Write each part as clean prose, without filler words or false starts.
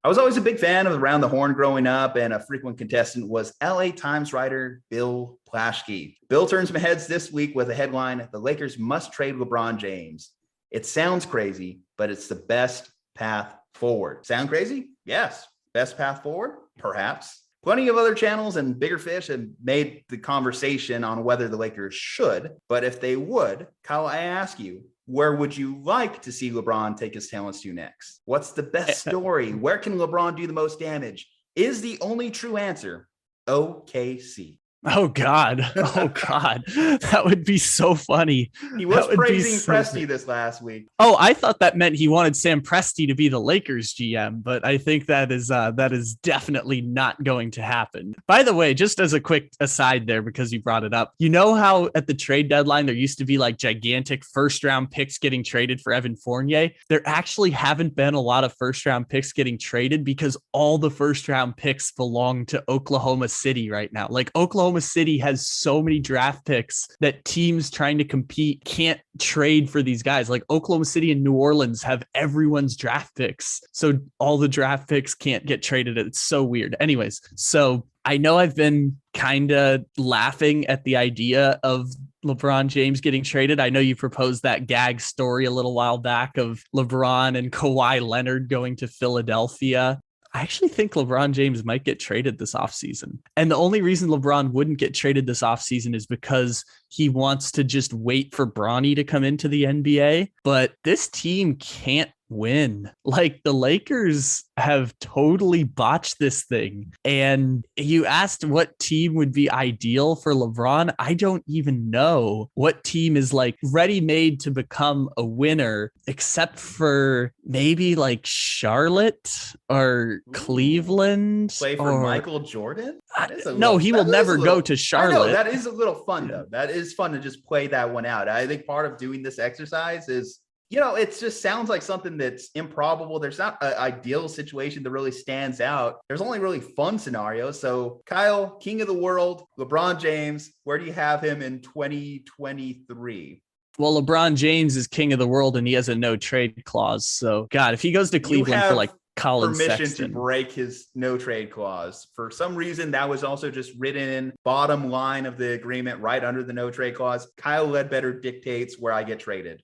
I was always a big fan of Around the Horn growing up, and a frequent contestant was LA Times writer Bill Plaschke. Bill turns my heads this week with a headline: "The Lakers must trade LeBron James." It sounds crazy, but it's the best path forward. Sound crazy? Yes. Best path forward? Perhaps. Plenty of other channels and bigger fish have made the conversation on whether the Lakers should, but if they would, Kyle, I ask you, where would you like to see LeBron take his talents to next? What's the best story? Where can LeBron do the most damage? Is the only true answer OKC? Oh God. That would be so funny. He was praising Presti this last week. Oh, I thought that meant he wanted Sam Presti to be the Lakers GM, but I think that is definitely not going to happen. By the way, just as a quick aside there, because you brought it up, you know how at the trade deadline, there used to be like gigantic first round picks getting traded for Evan Fournier. There actually haven't been a lot of first round picks getting traded because all the first round picks belong to Oklahoma City right now. Like Oklahoma City has so many draft picks that teams trying to compete can't trade for these guys. Like Oklahoma City and New Orleans have everyone's draft picks. So all the draft picks can't get traded. It's so weird. Anyways, so I know I've been kind of laughing at the idea of LeBron James getting traded. I know you proposed that gag story a little while back of LeBron and Kawhi Leonard going to Philadelphia. I actually think LeBron James might get traded this offseason. And the only reason LeBron wouldn't get traded this offseason is because he wants to just wait for Bronny to come into the NBA. But this team can't win. Like the Lakers have totally botched this thing. And you asked what team would be ideal for LeBron. I don't even know what team is like ready-made to become a winner, except for maybe like Charlotte or Cleveland. Play for Michael Jordan? No, he will never go to Charlotte. I know, that is a little fun though. That is fun to just play that one out. I think part of doing this exercise is, it just sounds like something that's improbable. There's not an ideal situation that really stands out. There's only really fun scenarios. So Kyle, king of the world, LeBron James, where do you have him in 2023? Well, LeBron James is king of the world and he has a no trade clause. So God, if he goes to Cleveland for like Colin permission Sexton to break his no trade clause. For some reason, that was also just written in bottom line of the agreement right under the no trade clause. Kyle Ledbetter dictates where I get traded.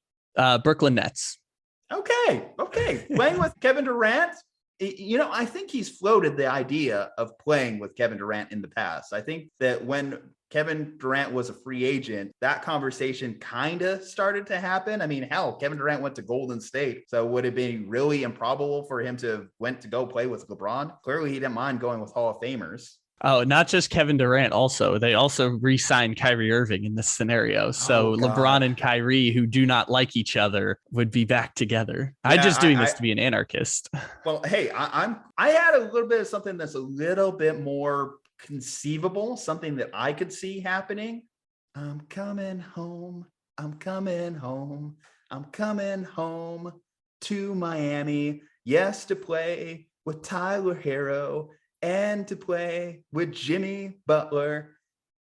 Brooklyn Nets. Okay. Playing with Kevin Durant. I think he's floated the idea of playing with Kevin Durant in the past. I think that when Kevin Durant was a free agent, that conversation kind of started to happen. I mean, hell, Kevin Durant went to Golden State. So would it be really improbable for him to went to go play with LeBron? Clearly, he didn't mind going with Hall of Famers. Oh, not just Kevin Durant. Also, they also re-signed Kyrie Irving in this scenario. So LeBron and Kyrie, who do not like each other, would be back together. Yeah, I'm just doing this to be an anarchist. Well, hey, I had a little bit of something that's a little bit more conceivable, something that I could see happening. I'm coming home. I'm coming home. I'm coming home to Miami. Yes, to play with Tyler Hero. And to play with Jimmy Butler.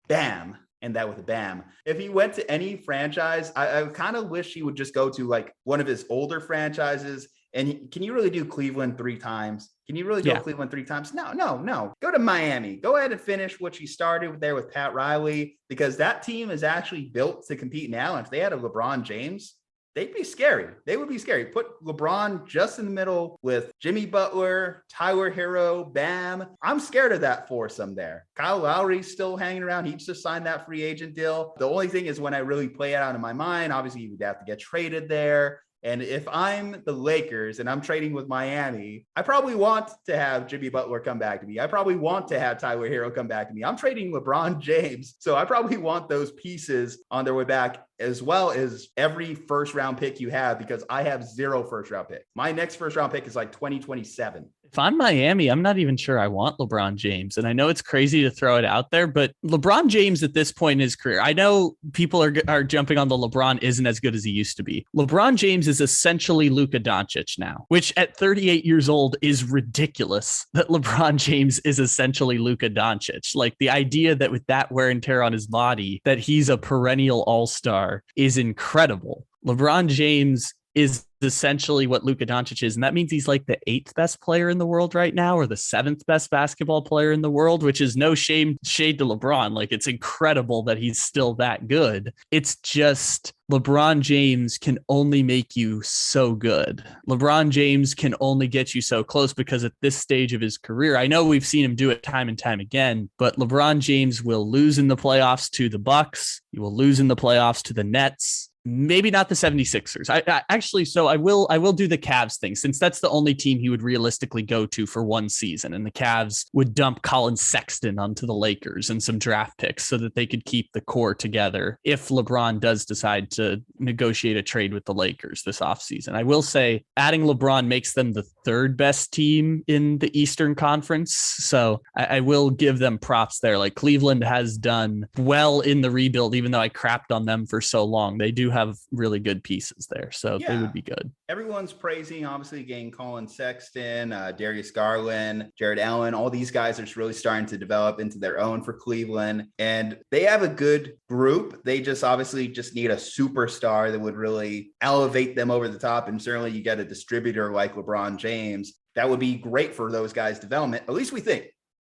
Bam. And that with a bam. If he went to any franchise, I kind of wish he would just go to like one of his older franchises. And can you really do Cleveland 3 times? Can you really go Cleveland 3 times? No. Go to Miami. Go ahead and finish what you started there with Pat Riley, because that team is actually built to compete now. And if they had a LeBron James, they'd be scary. They would be scary. Put LeBron just in the middle with Jimmy Butler, Tyler Hero, Bam. I'm scared of that foursome there. Kyle Lowry's still hanging around. He just signed that free agent deal. The only thing is when I really play it out in my mind, obviously you would have to get traded there. And if I'm the Lakers and I'm trading with Miami, I probably want to have Jimmy Butler come back to me. I probably want to have Tyler Hero come back to me. I'm trading LeBron James. So I probably want those pieces on their way back, as well as every first round pick you have, because I have 0 first round pick. My next first round pick is like 2027. If I'm Miami, I'm not even sure I want LeBron James. And I know it's crazy to throw it out there, but LeBron James at this point in his career, I know people are jumping on the LeBron isn't as good as he used to be. LeBron James is essentially Luka Doncic now, which at 38 years old is ridiculous that LeBron James is essentially Luka Doncic. Like the idea that with that wear and tear on his body, that he's a perennial all-star is incredible. LeBron James is essentially what Luka Doncic is. And that means he's like the 8th best player in the world right now, or the 7th best basketball player in the world, which is no shade to LeBron. Like, it's incredible that he's still that good. It's just LeBron James can only make you so good. LeBron James can only get you so close, because at this stage of his career, I know we've seen him do it time and time again, but LeBron James will lose in the playoffs to the Bucks. He will lose in the playoffs to the Nets. Maybe not the 76ers. I will do the Cavs thing, since that's the only team he would realistically go to for one season. And the Cavs would dump Colin Sexton onto the Lakers and some draft picks so that they could keep the core together if LeBron does decide to negotiate a trade with the Lakers this offseason. I will say adding LeBron makes them the 3rd best team in the Eastern Conference. So I will give them props there. Like, Cleveland has done well in the rebuild, even though I crapped on them for so long. They do have really good pieces there, so they would be good. Everyone's praising, obviously, getting Colin Sexton, Darius Garland, Jared Allen. All these guys are really starting to develop into their own for Cleveland, and they have a good group. They just obviously just need a superstar that would really elevate them over the top, and certainly you get a distributor like LeBron James. That would be great for those guys' development, at least we think.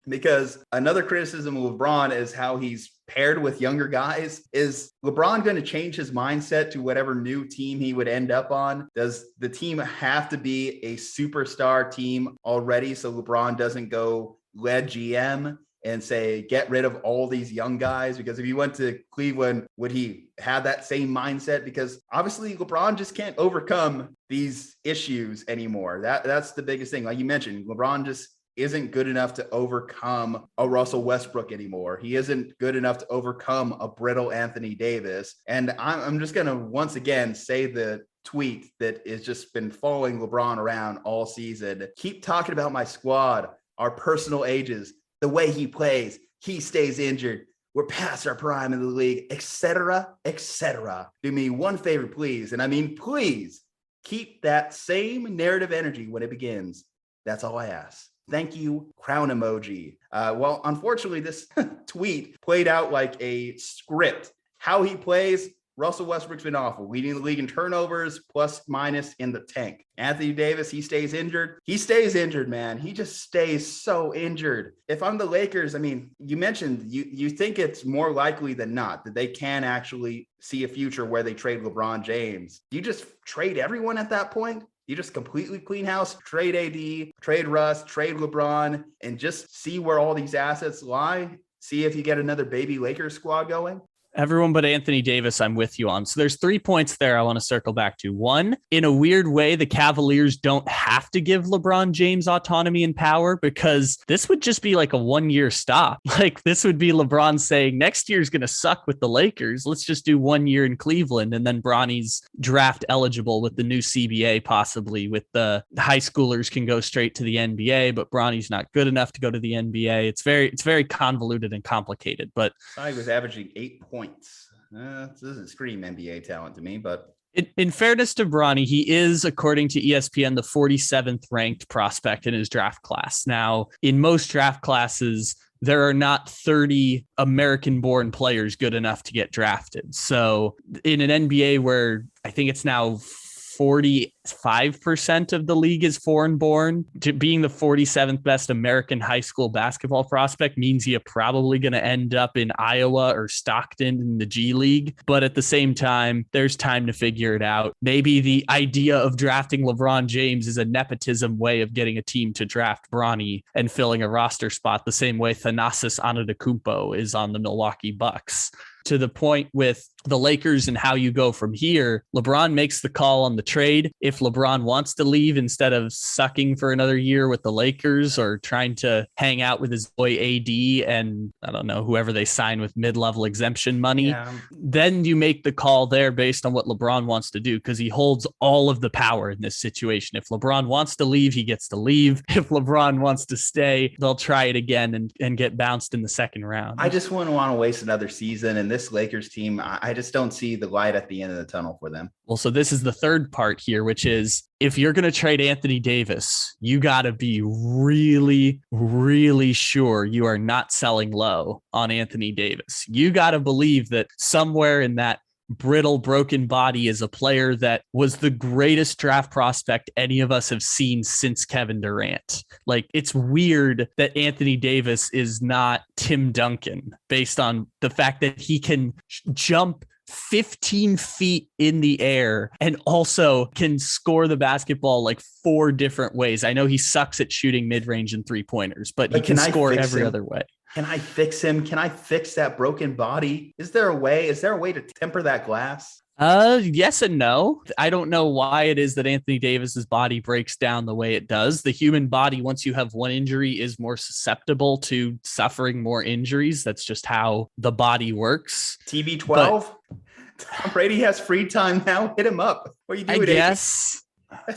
Because another criticism of LeBron is how he's paired with younger guys. Is LeBron going to change his mindset to whatever new team he would end up on? Does the team have to be a superstar team already so LeBron doesn't go lead GM and say, get rid of all these young guys? Because if he went to Cleveland, would he have that same mindset? Because obviously LeBron just can't overcome these issues anymore. That's the biggest thing. Like you mentioned, LeBron just isn't good enough to overcome a Russell Westbrook anymore. He isn't good enough to overcome a brittle Anthony Davis. And I'm just going to once again say the tweet that has just been following LeBron around all season. Keep talking about my squad, our personal ages, the way he plays, he stays injured, we're past our prime in the league, etc., etc. Do me one favor, please. And I mean, please keep that same narrative energy when it begins. That's all I ask. Thank you, crown emoji. Well, unfortunately, this tweet played out like a script. How he plays, Russell Westbrook's been awful, leading the league in turnovers, plus minus in the tank. Anthony Davis, he stays injured. He stays injured, man. He just stays so injured. If I'm the Lakers, I mean, you mentioned you think it's more likely than not that they can actually see a future where they trade LeBron James. Do you just trade everyone at that point? You just completely clean house, trade AD, trade Russ, trade LeBron, and just see where all these assets lie? See if you get another baby Lakers squad going? Everyone but Anthony Davis, I'm with you on. So there's 3 points there I want to circle back to. One, in a weird way, the Cavaliers don't have to give LeBron James autonomy and power, because this would just be like a 1-year stop. Like, this would be LeBron saying, next year's going to suck with the Lakers. Let's just do 1 year in Cleveland. And then Bronny's draft eligible with the new CBA, possibly with the high schoolers can go straight to the NBA, but Bronny's not good enough to go to the NBA. It's very convoluted and complicated, but I was averaging 8 points. This doesn't scream NBA talent to me, but in fairness to Bronny, he is, according to ESPN, the 47th ranked prospect in his draft class. Now, in most draft classes, there are not 30 American-born players good enough to get drafted. So in an NBA where I think it's now 45% of the league is foreign born, being the 47th best American high school basketball prospect means you're probably going to end up in Iowa or Stockton in the G League. But at the same time, there's time to figure it out. Maybe the idea of drafting LeBron James is a nepotism way of getting a team to draft Bronny and filling a roster spot the same way Thanasis Antetokounmpo is on the Milwaukee Bucks. To the point with the Lakers and how you go from here, LeBron makes the call on the trade. If LeBron wants to leave instead of sucking for another year with the Lakers or trying to hang out with his boy AD and I don't know, whoever they sign with mid-level exemption money, then you make the call there based on what LeBron wants to do, because he holds all of the power in this situation. If LeBron wants to leave, he gets to leave. If LeBron wants to stay, they'll try it again and get bounced in the second round. I just wouldn't want to waste another season. And this Lakers team, I just don't see the light at the end of the tunnel for them. Well, so this is the third part here, which is if you're going to trade Anthony Davis, you got to be really, really sure you are not selling low on Anthony Davis. You got to believe that somewhere in that brittle, broken body is a player that was the greatest draft prospect any of us have seen since Kevin Durant. Like, it's weird that Anthony Davis is not Tim Duncan based on the fact that he can jump 15 feet in the air and also can score the basketball like 4 different ways. I know he sucks at shooting mid-range and 3-pointers, but he can score every other way. Can I fix him? Can I fix that broken body? Is there a way to temper that glass? Yes and no. I don't know why it is that Anthony Davis's body breaks down the way it does. The human body, once you have one injury, is more susceptible to suffering more injuries. That's just how the body works. TB12? Tom Brady has free time now. Hit him up. What are you doing? I guess.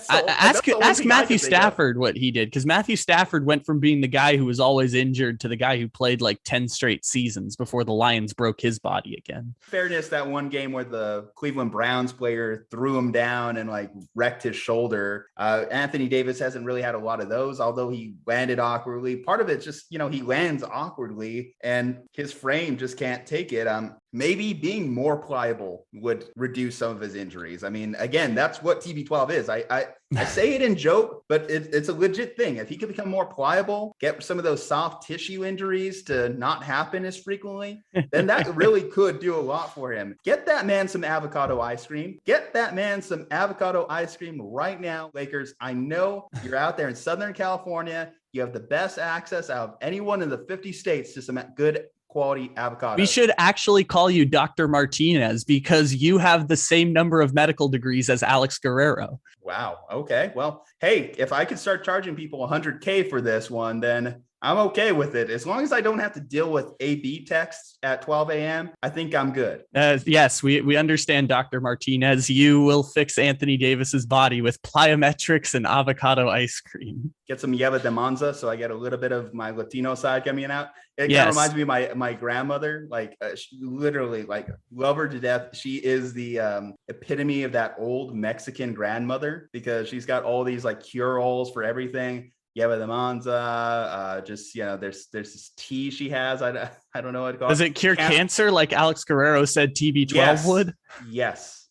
Ask Matthew Stafford what he did, because Matthew Stafford went from being the guy who was always injured to the guy who played like 10 straight seasons before the Lions broke his body again. Fairness, that one game where the Cleveland Browns player threw him down and like wrecked his shoulder. Anthony Davis hasn't really had a lot of those, although he landed awkwardly. Part of it's just, he lands awkwardly and his frame just can't take it. Maybe being more pliable would reduce some of his injuries. I mean, again, that's what TB12 is. I say it in joke, but it's a legit thing. If he could become more pliable, get some of those soft tissue injuries to not happen as frequently, then that really could do a lot for him. Get that man some avocado ice cream. Get that man some avocado ice cream right now, Lakers. I know you're out there in Southern California. You have the best access out of anyone in the 50 states to some good quality avocado. We should actually call you Dr. Martinez because you have the same number of medical degrees as Alex Guerrero. Wow. Okay. Well, hey, if I could start charging people $100K for this one, then I'm okay with it. As long as I don't have to deal with AB texts at 12 a.m., I think I'm good. Yes, we understand, Dr. Martinez. You will fix Anthony Davis's body with plyometrics and avocado ice cream. Get some Yeva de Monza, so I get a little bit of my Latino side coming out. It kind of reminds me of my grandmother. Like, she literally, like, love her to death. She is the epitome of that old Mexican grandmother because she's got all these like cure-alls for everything. Yeva de Monza, there's this tea she has. I don't know what it calls. Does it cure cancer like Alex Guerrero said TB12 would? Yes,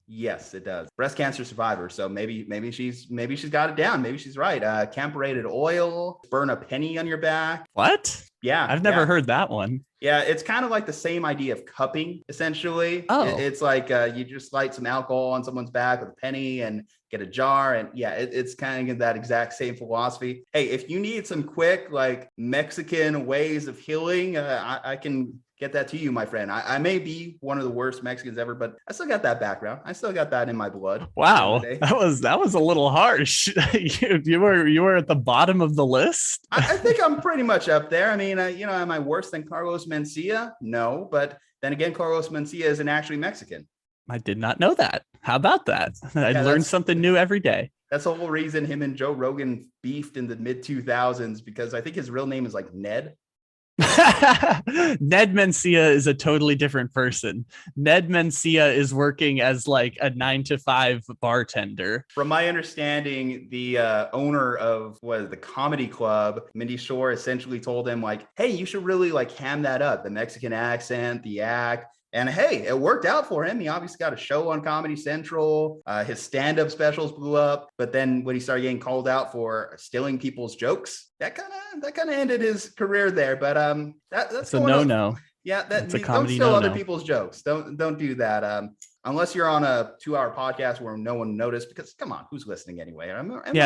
it does. Breast cancer survivor. So maybe she's got it down. Maybe she's right. Camphorated oil, burn a penny on your back. What? Yeah. I've never heard that one. Yeah, it's kind of like the same idea of cupping, essentially. Oh. It's like you just light some alcohol on someone's back with a penny and get a jar. And yeah, it's kind of that exact same philosophy. Hey, if you need some quick, like Mexican ways of healing, I can get that to you, my friend. I may be one of the worst Mexicans ever, but I still got that background. I still got that in my blood. Wow, that was a little harsh. you were at the bottom of the list. I think I'm pretty much up there. I mean, am I worse than Carlos Mencia? No, but then again, Carlos Mencia isn't actually Mexican. I did not know that. How about that? I learned something new every day. That's the whole reason him and Joe Rogan beefed in the mid 2000s, because I think his real name is like Ned. Ned Mencia is a totally different person. Ned Mencia is working as like a 9-to-5 bartender. From my understanding, the owner of the comedy club, Mindy Shore, essentially told him like, hey, you should really like ham that up, the Mexican accent, the act. And hey, it worked out for him. He obviously got a show on Comedy Central. His stand-up specials blew up. But then when he started getting called out for stealing people's jokes, that kind of ended his career there. But that's a no-no. Yeah, that's a comedy don't steal no-no. other people's jokes. Don't do that. Unless you're on a 2-hour podcast where no one noticed, because come on, who's listening anyway?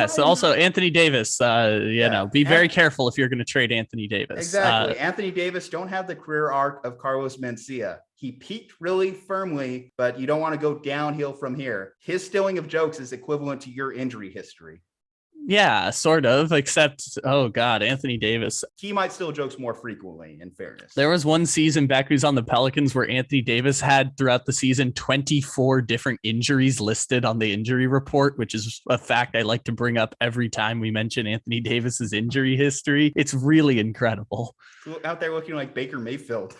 So also Anthony Davis, be very careful if you're going to trade Anthony Davis. Exactly. Anthony Davis don't have the career arc of Carlos Mencia. He peaked really firmly, but you don't want to go downhill from here. His stealing of jokes is equivalent to your injury history. Yeah, sort of, except, oh God, Anthony Davis. He might steal jokes more frequently, in fairness. There was one season back when he was on the Pelicans where Anthony Davis had throughout the season 24 different injuries listed on the injury report, which is a fact I like to bring up every time we mention Anthony Davis's injury history. It's really incredible. Out there looking like Baker Mayfield.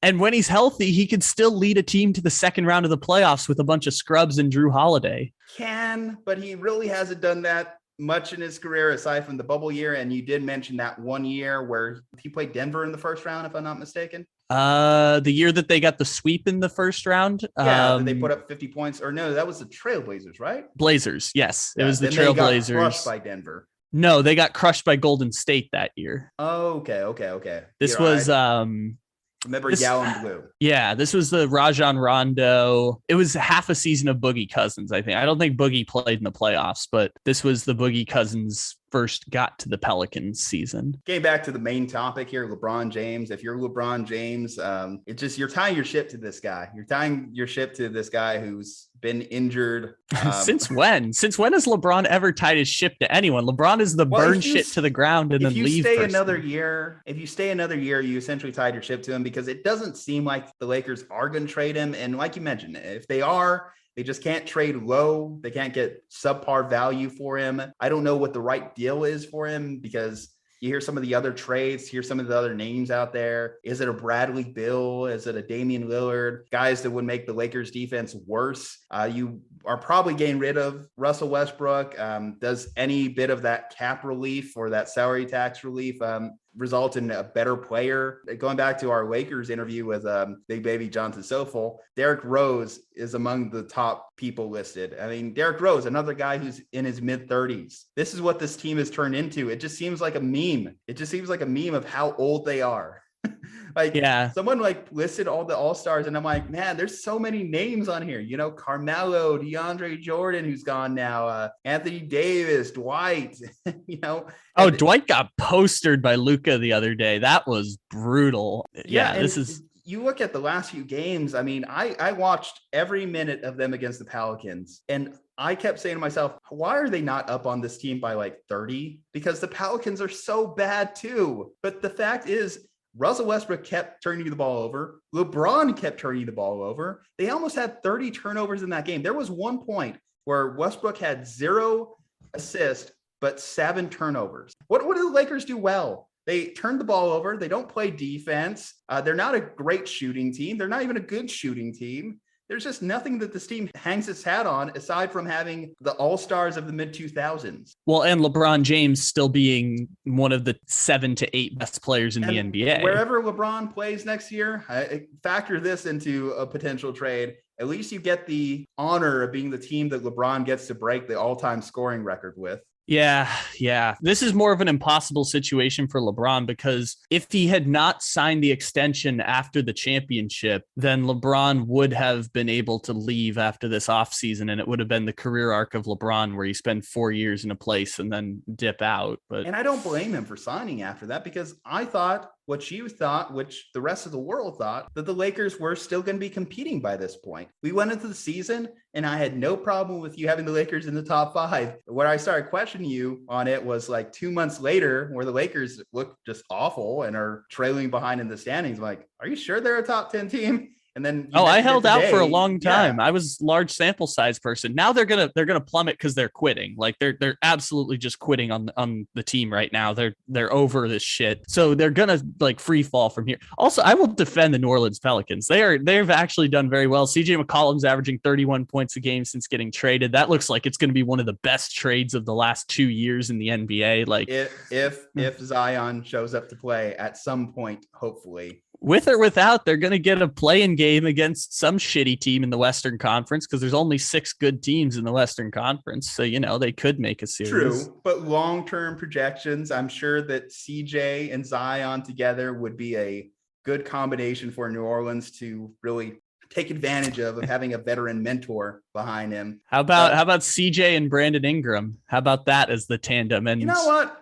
And when he's healthy, he could still lead a team to the second round of the playoffs with a bunch of scrubs and Drew Holiday. But he really hasn't done that much in his career aside from the bubble year. And you did mention that one year where he played Denver in the first round, if I'm not mistaken. The year that they got the sweep in the first round. Yeah, they put up 50 points. Or no, that was the Trailblazers, right? Blazers, yes. Yeah, it was the Trailblazers. They got crushed by Denver. No, they got crushed by Golden State that year. Oh, okay. This was remember Yao and Blue. Yeah, this was the Rajon Rondo. It was half a season of Boogie Cousins, I think. I don't think Boogie played in the playoffs, but this was the Boogie Cousins first got to the Pelicans season. Getting back to the main topic here, LeBron James. If you're LeBron James, it's just you're tying your ship to this guy. You're tying your ship to this guy who's been injured. Since when? Since when has LeBron ever tied his ship to anyone? LeBron is the burn shit to the ground and then leave. If you stay another year, you essentially tied your ship to him because it doesn't seem like the Lakers are going to trade him. And like you mentioned, if they are, they just can't trade low. They can't get subpar value for him. I don't know what the right deal is for him because you hear some of the other trades, hear some of the other names out there. Is it a Bradley Beal? Is it a Damian Lillard? Guys that would make the Lakers defense worse. You are probably getting rid of Russell Westbrook. Does any bit of that cap relief or that salary tax relief result in a better player? Going back to our Lakers interview with Big Baby Johnson Sofel, Derrick Rose is among the top people listed. I mean, Derrick Rose, another guy who's in his mid-30s. This is what this team has turned into. It just seems like a meme. It just seems like a meme of how old they are. Someone listed all the all-stars and I'm like, man, there's so many names on here, Carmelo, DeAndre Jordan, who's gone now, Anthony Davis, Dwight, Dwight got postered by Luka the other day. That was brutal. You look at the last few games. I mean, I watched every minute of them against the Pelicans and I kept saying to myself, why are they not up on this team by 30? Because the Pelicans are so bad too. But the fact is, Russell Westbrook kept turning the ball over. LeBron kept turning the ball over. They almost had 30 turnovers in that game. There was one point where Westbrook had 0 assists, but 7 turnovers. What do the Lakers do well? They turn the ball over. They don't play defense. They're not a great shooting team. They're not even a good shooting team. There's just nothing that this team hangs its hat on aside from having the all-stars of the mid-2000s. Well, and LeBron James still being one of the 7 to 8 best players in the NBA. Wherever LeBron plays next year, factor this into a potential trade. At least you get the honor of being the team that LeBron gets to break the all-time scoring record with. Yeah. This is more of an impossible situation for LeBron because if he had not signed the extension after the championship, then LeBron would have been able to leave after this offseason and it would have been the career arc of LeBron where you spend 4 years in a place and then dip out. And I don't blame him for signing after that because I thought what you thought, which the rest of the world thought, that the Lakers were still going to be competing by this point. We went into the season and I had no problem with you having the Lakers in the top 5. What I started questioning you on it was 2 months later where the Lakers look just awful and are trailing behind in the standings. I'm like, are you sure they're a top 10 team? And then I held out for a long time. Yeah. I was large sample size person. Now they're gonna plummet because they're quitting. They're absolutely just quitting on the team right now. They're over this shit. So they're gonna free fall from here. Also, I will defend the New Orleans Pelicans. They've actually done very well. CJ McCollum's averaging 31 points a game since getting traded. That looks like it's gonna be one of the best trades of the last 2 years in the NBA. If Zion shows up to play at some point, hopefully. With or without, they're going to get a play-in game against some shitty team in the Western Conference because there's only 6 good teams in the Western Conference. So, they could make a series. True, but long-term projections, I'm sure that CJ and Zion together would be a good combination for New Orleans to really take advantage of having a veteran mentor behind him. How about CJ and Brandon Ingram? How about that as the tandem? And you know what?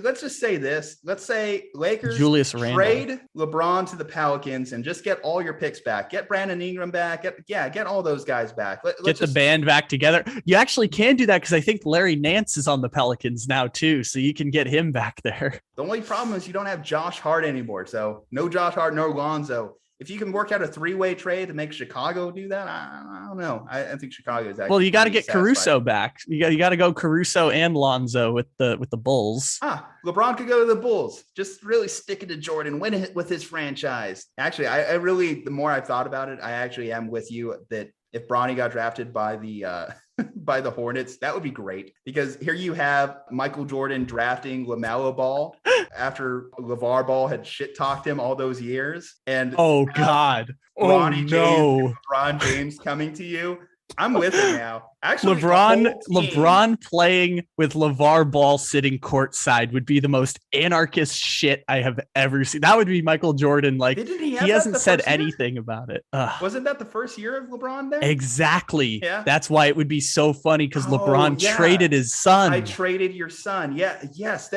Let's just say this. Let's say Lakers Julius trade LeBron to the Pelicans and just get all your picks back. Get Brandon Ingram back. Get all those guys back. Get the band back together. You actually can do that because I think Larry Nance is on the Pelicans now too, so you can get him back there. The only problem is you don't have Josh Hart anymore. So no Josh Hart, no Lonzo. If you can work out a 3-way trade to make Chicago do that, I don't know. I think Chicago is actually. Well, you got to get Caruso back. You got to go Caruso and Lonzo with the Bulls. LeBron could go to the Bulls. Just really stick it to Jordan, win it with his franchise. Actually, I really, the more I've thought about it, I actually am with you that if Bronny got drafted by the by the Hornets. That would be great because here you have Michael Jordan drafting LaMelo Ball after LeVar Ball had shit talked him all those years. And oh God. Bronny James no. and LeBron James coming to you. I'm with it now. Actually, LeBron playing with LeVar Ball sitting courtside would be the most anarchist shit I have ever seen. That would be Michael Jordan. Like, he hasn't said anything about it. Wasn't that the first year of LeBron there? Exactly. Yeah. That's why it would be so funny because LeBron traded his son. I traded your son. Yeah. Yes.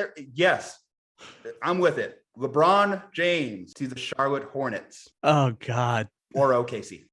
I'm with it. LeBron James to the Charlotte Hornets. Oh God. Or OKC.